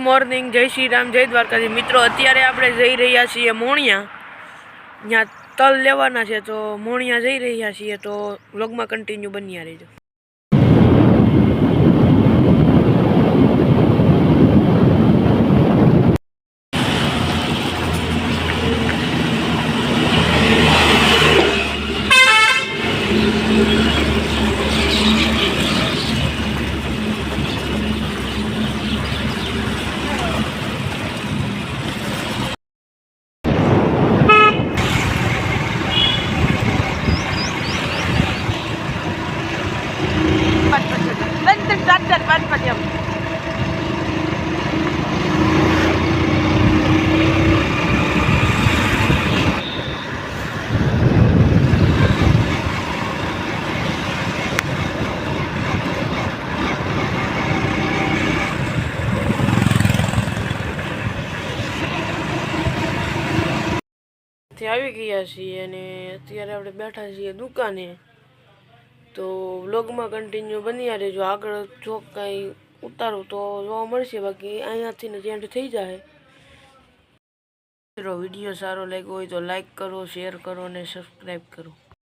Morning, જય શ્રી રામ, જય દ્વારકાથી મિત્રો। અત્યારે આપણે જઈ રહ્યા છીએ મોણિયા, ત્યાં તલ લેવાના છે તો મોણિયા જઈ રહ્યા છીએ, તો વ્લોગમાં કન્ટિન્યુ બન્યા રહેજો। આવી ગયા છીએ અને અત્યારે આપણે બેઠા છીએ દુકાને, તો વ્લોગમાં કન્ટિન્યુ બન્યા રહેજો। આગળ જો કાંઈ ઉતારું તો જોવા મળશે, બાકી અહીંયાથી જ એન્ડ થઈ જાય। વિડીયો સારો લાગ્યો હોય તો લાઈક કરો, શેર કરો અને સબસ્ક્રાઈબ કરો।